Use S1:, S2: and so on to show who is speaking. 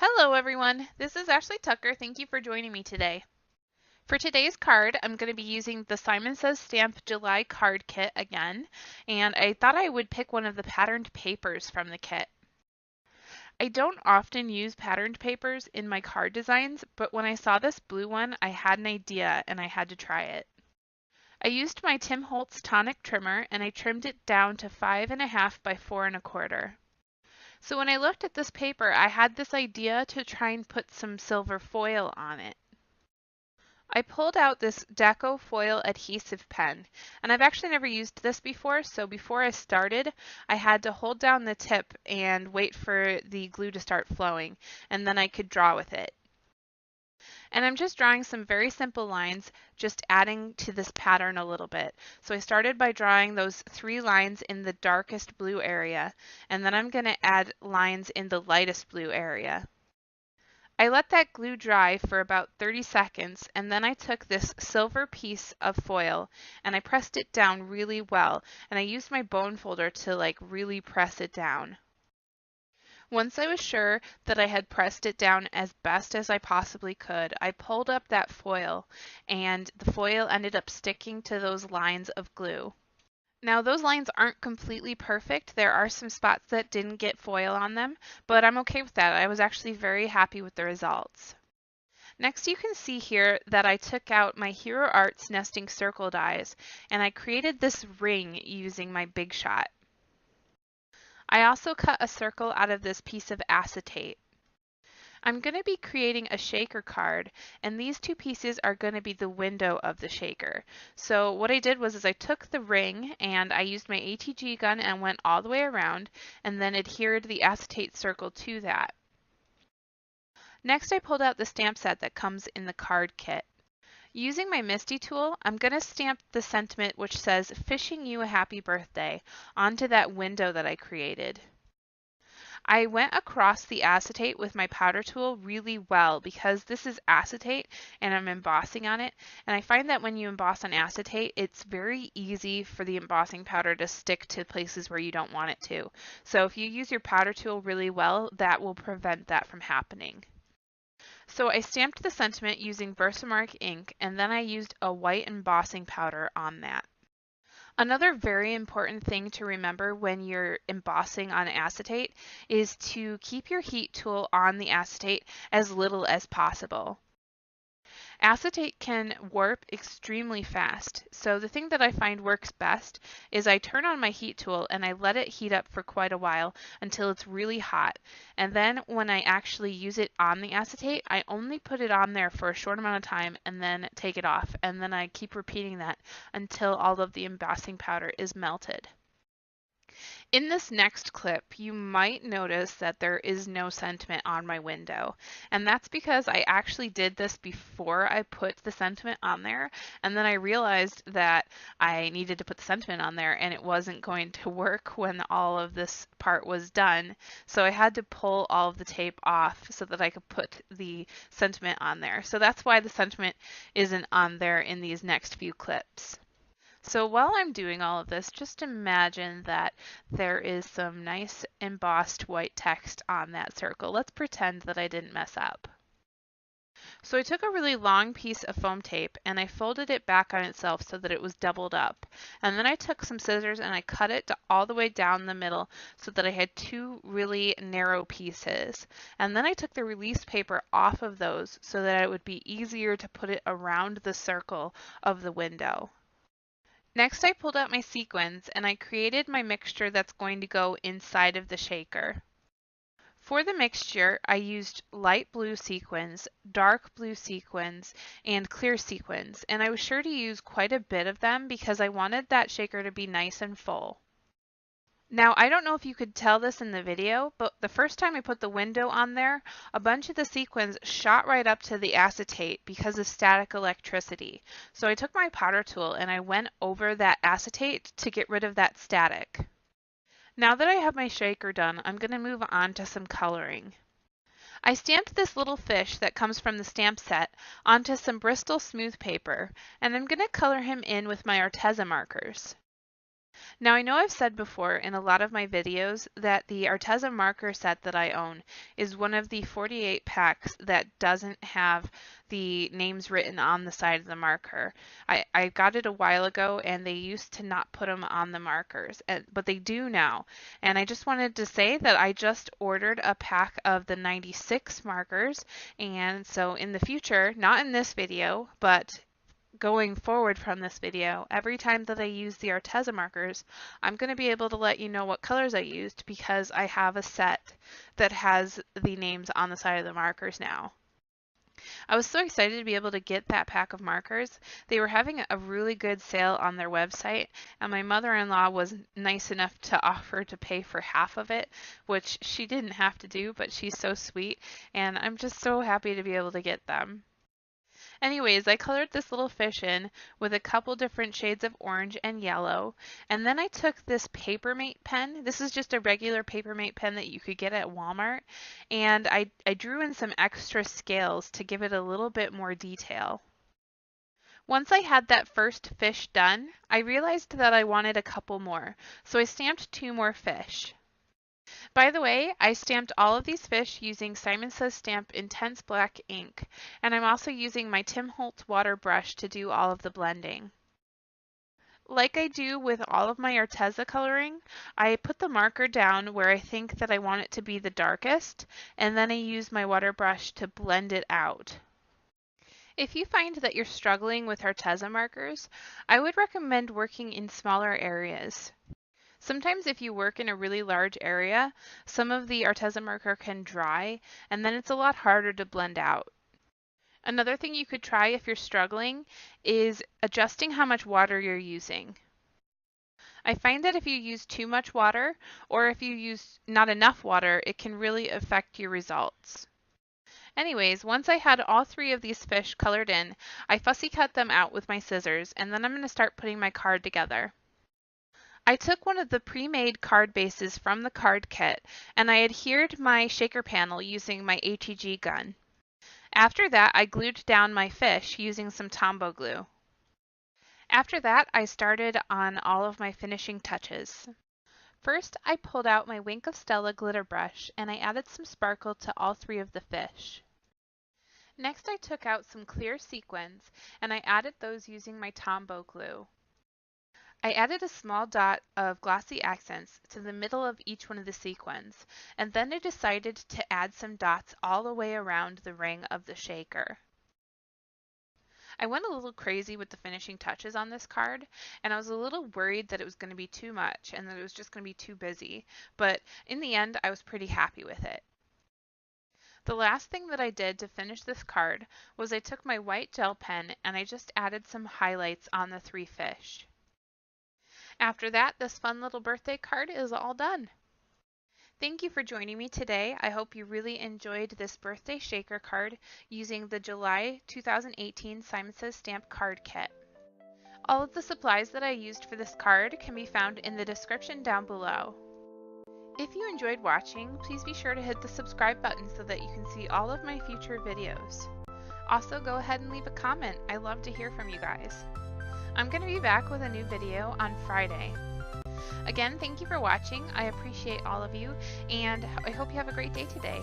S1: Hello everyone, this is Ashley Tucker. Thank you for joining me today. For today's card, I'm going to be using the Simon Says Stamp July card kit again, and I thought I would pick one of the patterned papers from the kit. I don't often use patterned papers in my card designs, but when I saw this blue one, I had an idea and I had to try it. I used my Tim Holtz tonic trimmer and I trimmed it down to 5.5 by 4.25. So when I looked at this paper, I had this idea to try and put some silver foil on it. I pulled out this Deco foil adhesive pen, and I've actually never used this before, so before I started, I had to hold down the tip and wait for the glue to start flowing, and then I could draw with it. And I'm just drawing some very simple lines, just adding to this pattern a little bit. So I started by drawing those 3 lines in the darkest blue area, and then I'm going to add lines in the lightest blue area. I let that glue dry for about 30 seconds, and then I took this silver piece of foil and I pressed it down really well, and I used my bone folder to really press it down. Once I was sure that I had pressed it down as best as I possibly could, I pulled up that foil, and the foil ended up sticking to those lines of glue. Now those lines aren't completely perfect. There are some spots that didn't get foil on them, but I'm okay with that. I was actually very happy with the results. Next, you can see here that I took out my Hero Arts nesting circle dies and I created this ring using my Big Shot. I also cut a circle out of this piece of acetate. I'm going to be creating a shaker card, and these 2 pieces are going to be the window of the shaker. So what I did was I took the ring and I used my ATG gun and went all the way around and then adhered the acetate circle to that. Next, I pulled out the stamp set that comes in the card kit. Using my Misty tool, I'm going to stamp the sentiment which says "Wishing you a happy birthday" onto that window that I created. I went across the acetate with my powder tool really well because this is acetate and I'm embossing on it, and I find that when you emboss on acetate, it's very easy for the embossing powder to stick to places where you don't want it to. So if you use your powder tool really well, that will prevent that from happening. So I stamped the sentiment using Versamark ink, and then I used a white embossing powder on that. Another very important thing to remember when you're embossing on acetate is to keep your heat tool on the acetate as little as possible. Acetate can warp extremely fast, so the thing that I find works best is I turn on my heat tool and I let it heat up for quite a while until it's really hot. And then when I actually use it on the acetate, I only put it on there for a short amount of time and then take it off. And then I keep repeating that until all of the embossing powder is melted. In this next clip, you might notice that there is no sentiment on my window, and that's because I actually did this before I put the sentiment on there, and then I realized that I needed to put the sentiment on there and it wasn't going to work when all of this part was done, so I had to pull all of the tape off so that I could put the sentiment on there. So that's why the sentiment isn't on there in these next few clips. So while I'm doing all of this, just imagine that there is some nice embossed white text on that circle. Let's pretend that I didn't mess up. So I took a really long piece of foam tape and I folded it back on itself so that it was doubled up. And then I took some scissors and I cut it all the way down the middle so that I had 2 really narrow pieces. And then I took the release paper off of those so that it would be easier to put it around the circle of the window. Next, I pulled out my sequins and I created my mixture that's going to go inside of the shaker. For the mixture, I used light blue sequins, dark blue sequins, and clear sequins, and I was sure to use quite a bit of them because I wanted that shaker to be nice and full. Now, I don't know if you could tell this in the video, but the first time I put the window on there, a bunch of the sequins shot right up to the acetate because of static electricity. So I took my powder tool and I went over that acetate to get rid of that static. Now that I have my shaker done, I'm going to move on to some coloring. I stamped this little fish that comes from the stamp set onto some Bristol smooth paper, and I'm going to color him in with my Arteza markers. Now I know I've said before in a lot of my videos that the Arteza marker set that I own is one of the 48 packs that doesn't have the names written on the side of the marker. I got it a while ago and they used to not put them on the markers, but they do now. And I just wanted to say that I just ordered a pack of the 96 markers, and so in the future, not in this video, but going forward from this video, every time that I use the Arteza markers, I'm going to be able to let you know what colors I used because I have a set that has the names on the side of the markers now. I was so excited to be able to get that pack of markers. They were having a really good sale on their website, and my mother-in-law was nice enough to offer to pay for half of it, which she didn't have to do, but she's so sweet, and I'm just so happy to be able to get them. Anyways, I colored this little fish in with a couple different shades of orange and yellow, and then I took this Papermate pen. This is just a regular Papermate pen that you could get at Walmart, and I drew in some extra scales to give it a little bit more detail. Once I had that first fish done, I realized that I wanted a couple more, so I stamped 2 more fish. By the way, I stamped all of these fish using Simon Says Stamp Intense Black ink, and I'm also using my Tim Holtz water brush to do all of the blending. Like I do with all of my Arteza coloring, I put the marker down where I think that I want it to be the darkest, and then I use my water brush to blend it out. If you find that you're struggling with Arteza markers, I would recommend working in smaller areas. Sometimes if you work in a really large area, some of the Arteza marker can dry, and then it's a lot harder to blend out. Another thing you could try if you're struggling is adjusting how much water you're using. I find that if you use too much water, or if you use not enough water, it can really affect your results. Anyways, once I had all 3 of these fish colored in, I fussy cut them out with my scissors, and then I'm going to start putting my card together. I took one of the pre-made card bases from the card kit, and I adhered my shaker panel using my HEG gun. After that, I glued down my fish using some Tombow glue. After that, I started on all of my finishing touches. First, I pulled out my Wink of Stella glitter brush, and I added some sparkle to all 3 of the fish. Next, I took out some clear sequins, and I added those using my Tombow glue. I added a small dot of glossy accents to the middle of each one of the sequins, and then I decided to add some dots all the way around the ring of the shaker. I went a little crazy with the finishing touches on this card, and I was a little worried that it was going to be too much and that it was just going to be too busy, but in the end I was pretty happy with it. The last thing that I did to finish this card was I took my white gel pen and I just added some highlights on the 3 fish. After that, this fun little birthday card is all done. Thank you for joining me today. I hope you really enjoyed this birthday shaker card using the July 2018 Simon Says Stamp card kit. All of the supplies that I used for this card can be found in the description down below. If you enjoyed watching, please be sure to hit the subscribe button so that you can see all of my future videos. Also, go ahead and leave a comment. I love to hear from you guys. I'm going to be back with a new video on Friday. Again, thank you for watching. I appreciate all of you, and I hope you have a great day today.